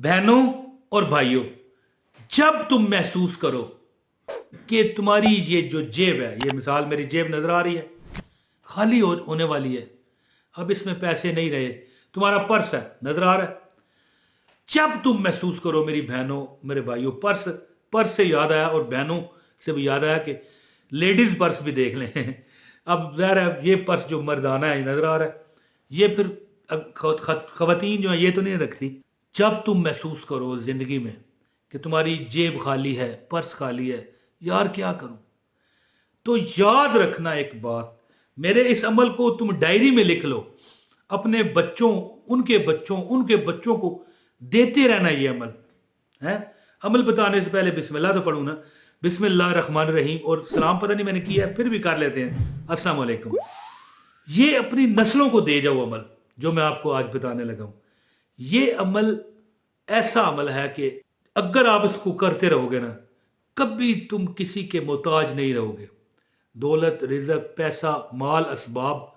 बहनों और भाइयों, जब तुम महसूस करो कि तुम्हारी ये जो जेब है, ये मिसाल मेरी जेब नजर आ रही है, खाली होने वाली है, अब इसमें पैसे नहीं रहे, तुम्हारा पर्स है नजर आ रहा है। जब तुम महसूस करो मेरी बहनों मेरे भाइयों, पर्स पर्स से याद आया, और बहनों से भी याद आया कि लेडीज पर्स भी देख लें। अब ज़ाहिर है ये पर्स जो मर्दाना है नजर आ रहा है, ये फिर खवातीन जो है ये तो नहीं रखती। जब तुम महसूस करो जिंदगी में कि तुम्हारी जेब खाली है, पर्स खाली है, यार क्या करूं, तो याद रखना एक बात, मेरे इस अमल को तुम डायरी में लिख लो, अपने बच्चों, उनके बच्चों को देते रहना ये अमल है। अमल बताने से पहले बिस्मिल्लाह तो पढ़ू ना, बिस्मिल्लाह रहमान रहीम, और सलाम पता नहीं मैंने किया है, फिर भी कर लेते हैं, अस्सलाम वालेकुम। ये अपनी नस्लों को दे जाओ अमल, जो मैं आपको आज बताने लगा हूं। ये अमल ऐसा अमल है कि अगर आप इसको करते रहोगे ना, कभी तुम किसी के मोहताज नहीं रहोगे। दौलत, रिजक, पैसा, माल, असबाब,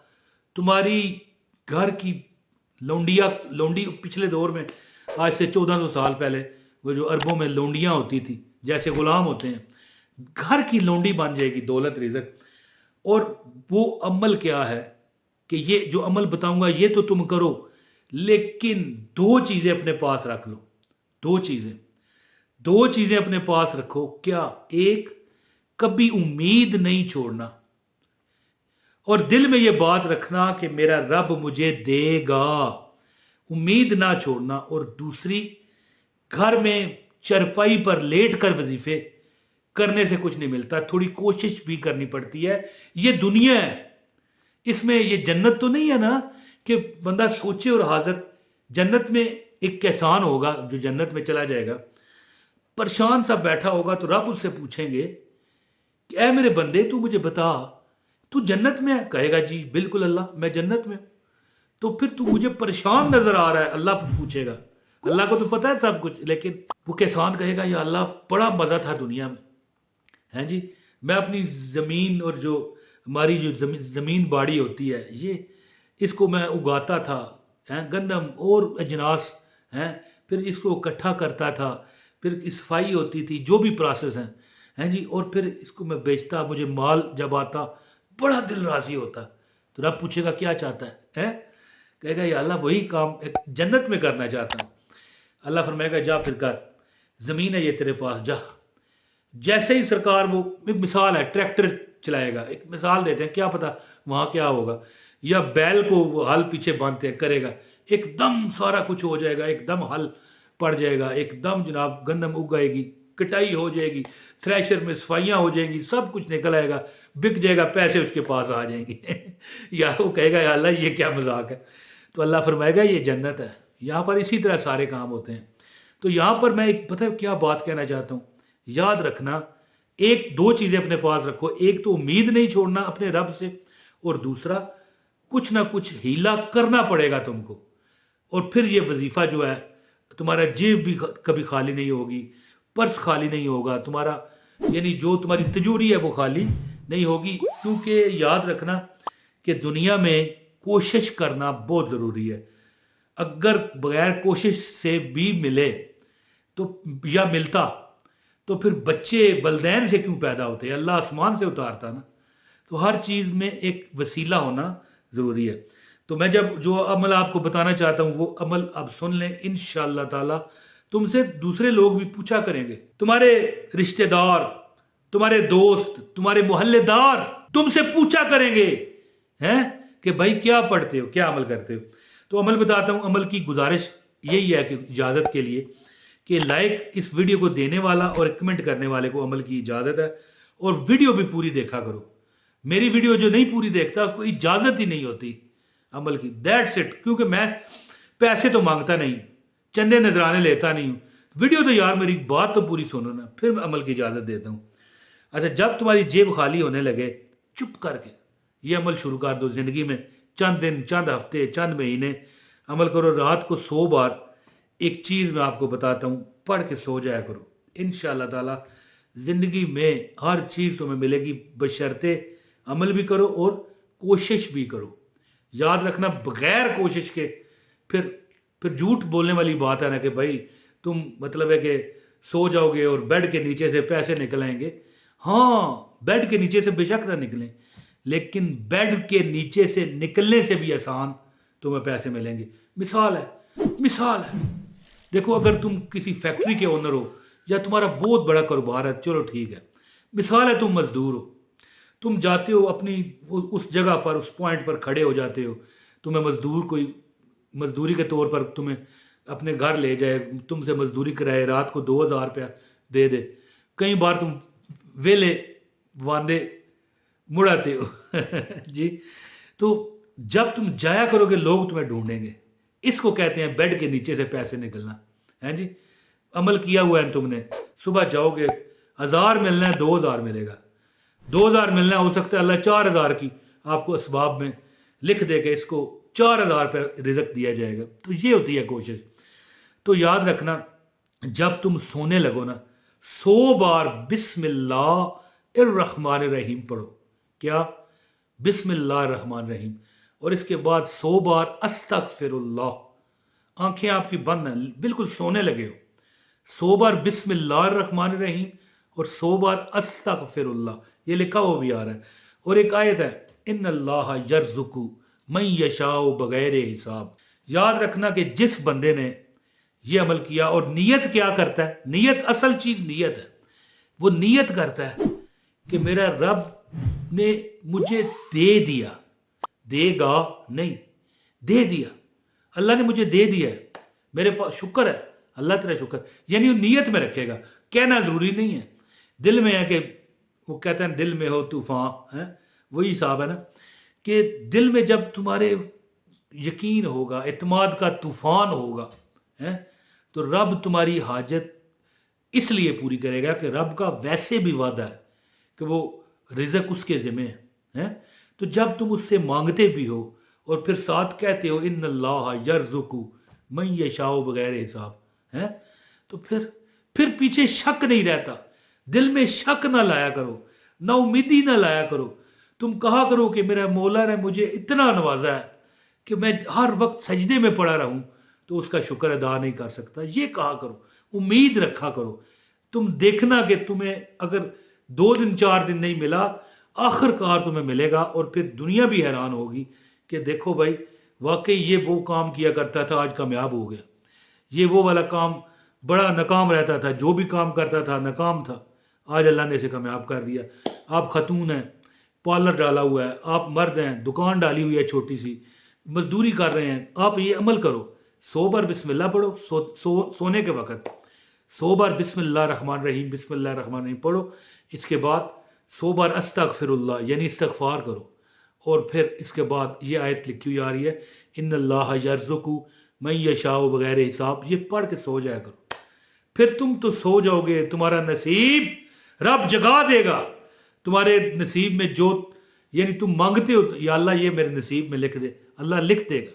तुम्हारी घर की लौंडी पिछले दौर में, आज से 1400 साल पहले, वो जो अरबों में लौंडियां होती थी, जैसे गुलाम होते हैं, घर की लौंडी बन जाएगी दौलत, रिजक। और वो अमल क्या है कि ये जो अमल बताऊंगा ये तो तुम करो, लेकिन दो चीजें अपने पास रख लो। दो चीजें अपने पास रखो। क्या? एक, कभी उम्मीद नहीं छोड़ना, और दिल में यह बात रखना कि मेरा रब मुझे देगा, उम्मीद ना छोड़ना। और दूसरी, घर में चरपाई पर लेट कर वजीफे करने से कुछ नहीं मिलता, थोड़ी कोशिश भी करनी पड़ती है। ये दुनिया है, इसमें ये जन्नत तो नहीं है ना कि बंदा सोचे और हाजिर। जन्नत में एक एहसान होगा, जो जन्नत में चला जाएगा परेशान सा बैठा होगा, तो रब उससे पूछेंगे कि ऐ मेरे बंदे, तू मुझे बता, तू जन्नत में है? कहेगा जी बिल्कुल अल्लाह, मैं जन्नत में। तो फिर तू मुझे परेशान नजर आ रहा है, अल्लाह पूछेगा। अल्लाह को तो पता है सब कुछ, लेकिन वो किसान कहेगा या अल्लाह बड़ा मजा था दुनिया में, है जी। मैं अपनी जमीन, और जो हमारी जो जमीन बाड़ी होती है, ये इसको मैं उगाता था, हैं, गंदम और अजनास, हैं, फिर इसको इकट्ठा करता था, फिर सफाई होती थी, जो भी प्रोसेस हैं जी, और फिर इसको मैं बेचता, मुझे माल जब आता बड़ा दिल राजी होता। तो रब पूछेगा क्या चाहता है? कहेगा या अल्लाह वही काम एक जन्नत में करना चाहता हूँ। अल्लाह फरमाएगा जा फिर कर, जमीन है ये तेरे पास, जा। जैसे ही सरकार, वो एक मिसाल है, ट्रैक्टर चलाएगा, एक मिसाल देते हैं, क्या पता वहां क्या होगा, या बैल को वो हल पीछे बांधते करेगा, एकदम सारा कुछ हो जाएगा, एकदम हल पड़ जाएगा, एकदम जनाब गंदम उगाएगी, कटाई हो जाएगी, थ्रेशर में सफाइयां हो जाएंगी, सब कुछ निकल आएगा, बिक जाएगा, पैसे उसके पास आ जाएंगे। या वो कहेगा या अल्लाह ये क्या मजाक है। तो अल्लाह फरमाएगा ये जन्नत है, यहाँ पर इसी तरह सारे काम होते हैं। तो यहाँ पर मैं एक पता क्या बात कहना चाहता हूँ, याद रखना, एक दो चीजें अपने पास रखो। एक तो उम्मीद नहीं छोड़ना अपने रब से, और दूसरा कुछ ना कुछ हीला करना पड़ेगा तुमको। और फिर ये वजीफा जो है, तुम्हारा जेब भी कभी खाली नहीं होगी, पर्स खाली नहीं होगा तुम्हारा, यानी जो तुम्हारी तिजोरी है वो खाली नहीं होगी। क्योंकि याद रखना कि दुनिया में कोशिश करना बहुत जरूरी है। अगर बगैर कोशिश से भी मिले तो, या मिलता, तो फिर बच्चे वलदैन से क्यों पैदा होते? अल्लाह आसमान से उतारता ना। तो हर चीज में एक वसीला होना जरूरी है। तो मैं जब जो अमल आपको बताना चाहता हूं, वो अमल अब सुन लें, इंशाअल्लाह ताला तुमसे दूसरे लोग भी पूछा करेंगे, तुम्हारे रिश्तेदार, तुम्हारे दोस्त, तुम्हारे मोहल्लेदार तुमसे पूछा करेंगे, हैं, कि भाई क्या पढ़ते हो, क्या अमल करते हो। तो अमल बताता हूं। अमल की गुजारिश यही है कि इजाजत के लिए कि लाइक इस वीडियो को देने वाला और कमेंट करने वाले को अमल की इजाजत है, और वीडियो भी पूरी देखा करो। मेरी वीडियो जो नहीं पूरी देखता उसको इजाजत ही नहीं होती अमल की, दैट्स इट। क्योंकि मैं पैसे तो मांगता नहीं, चंदे नजराने लेता नहीं हूं, वीडियो तो यार मेरी बात तो पूरी सुनो ना, फिर मैं अमल की इजाजत देता हूं। अच्छा, जब तुम्हारी जेब खाली होने लगे, चुप करके ये अमल शुरू कर दो। जिंदगी में चंद दिन, चंद हफ्ते, चंद महीने अमल करो। रात को 100 बार एक चीज मैं आपको बताता हूं, पढ़ के सो जाया करो। इंशाअल्लाह ताला जिंदगी में हर चीज तुम्हें मिलेगी, बशर्ते अमल भी करो और कोशिश भी करो। याद रखना, बगैर कोशिश के फिर झूठ बोलने वाली बात है ना कि भाई तुम मतलब है कि सो जाओगे और बेड के नीचे से पैसे निकल आएंगे। हाँ, बेड के नीचे से बेशक ना निकलें, लेकिन बेड के नीचे से निकलने से भी आसान तुम्हें पैसे मिलेंगे। मिसाल है। देखो, अगर तुम किसी फैक्ट्री के ओनर हो या तुम्हारा बहुत बड़ा कारोबार है, चलो ठीक है। मिसाल है, तुम मजदूर हो, तुम जाते हो अपनी उस जगह पर, उस पॉइंट पर खड़े हो जाते हो, तुम्हें मजदूर कोई मजदूरी के तौर पर तुम्हें अपने घर ले जाए, तुमसे मजदूरी कराए, रात को 2,000 रुपया दे दे। कई बार तुम वेले वांदे मुड़ाते हो जी। तो जब तुम जाया करोगे लोग तुम्हें ढूंढेंगे। इसको कहते हैं बेड के नीचे से पैसे निकलना, है जी। अमल किया हुआ है तुमने, सुबह जाओगे 1,000 मिलना है, 2,000 मिलेगा। 2,000 मिलना हो सकता है अल्लाह 4,000 की आपको असबाब में लिख देगा, इसको 4,000 पे रिज़्क दिया जाएगा। तो ये होती है कोशिश। तो याद रखना, जब तुम सोने लगो ना, 100 बार बिस्मिल्लाहिर्रहमानिर्रहीम पढ़ो। क्या? बिस्मिल्लाहिर्रहमानिर्रहीम। और इसके बाद 100 बार अस्तगफिरुल्लाह। आंखें आपकी बंद हैं, बिल्कुल सोने लगे हो। 100 बार बिस्मिल्लाहिर्रहमानिर्रहीम और 100 बार अस्तगफिरुल्लाह, ये लिखा हुआ भी आ रहा है। और एक आयत है, इन्नल्लाह यर्ज़ुकु मन यशाउ बगैर हिसाब। याद रखना कि जिस बंदे ने ये अमल किया, और नियत क्या करता है, नियत असल चीज नियत है। वो नियत करता है कि मेरा रब ने मुझे दे दिया, देगा नहीं, दे दिया, अल्लाह ने मुझे दे दिया है, मेरे पास शुक्र है, अल्लाह तेरा शुक्र। यानी वो नियत में रखेगा, कहना जरूरी नहीं है। दिल में है कि वो कहते हैं दिल में हो तूफान, है वही हिसाब है ना, कि दिल में जब तुम्हारे यकीन होगा, इत्माद का तूफान होगा, है, तो रब तुम्हारी हाजत इसलिए पूरी करेगा कि रब का वैसे भी वादा है कि वो रिज़्क उसके ज़िम्मे है। तो जब तुम उससे मांगते भी हो और फिर साथ कहते हो इन्नल्लाह यर्ज़ुकु मन यशाउ बगैर हिसाब, है, तो फिर पीछे शक नहीं रहता। दिल में शक ना लाया करो, ना उम्मीदी ना लाया करो। तुम कहा करो कि मेरा मौला ने मुझे इतना नवाजा है कि मैं हर वक्त सजदे में पड़ा रहूं तो उसका शुक्र अदा नहीं कर सकता। ये कहा करो, उम्मीद रखा करो। तुम देखना कि तुम्हें अगर 2 दिन 4 दिन नहीं मिला, आखिरकार तुम्हें मिलेगा। और फिर दुनिया भी हैरान होगी कि देखो भाई, वाकई ये वो काम किया करता था, आज कामयाब हो गया। ये वो वाला काम बड़ा नाकाम रहता था, जो भी काम करता था नाकाम था, आज अल्लाह ने इसे कामयाब कर दिया। आप खतून हैं, पार्लर डाला हुआ है, आप मर्द हैं, दुकान डाली हुई है छोटी सी, मजदूरी कर रहे हैं, आप ये अमल करो। 100 बार बिस्मिल्लाह पढ़ो, सोने के वक्त 100 बार बिस्मिल्लाहिर्रहमानिर्रहीम बिस्मिल्लाहिर्रहमानिर्रहीम पढ़ो। इसके बाद 100 बार अस्तगफिरुल्लाह यानी इस्तगफार करो। और फिर इसके बाद ये आयत लिखी हुई आ रही है, इन्नल्लाह यर्ज़ुकु मन यशाउ बगैर हिसाब। ये पढ़ के सो जाया करो। फिर तुम तो सो जाओगे, तुम्हारा नसीब रब जगा देगा। तुम्हारे नसीब में जो यानी तुम मांगते हो, या अल्लाह ये मेरे नसीब में लिख दे, अल्लाह लिख देगा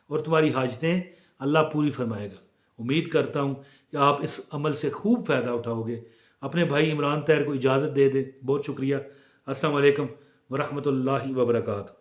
और तुम्हारी हाजतें अल्लाह पूरी फरमाएगा। उम्मीद करता हूँ कि आप इस अमल से खूब फ़ायदा उठाओगे। अपने भाई इमरान तैर को इजाज़त दे दे। बहुत शुक्रिया। अस्सलाम वालेकुम व रहमतुल्लाहि व बरकातहू।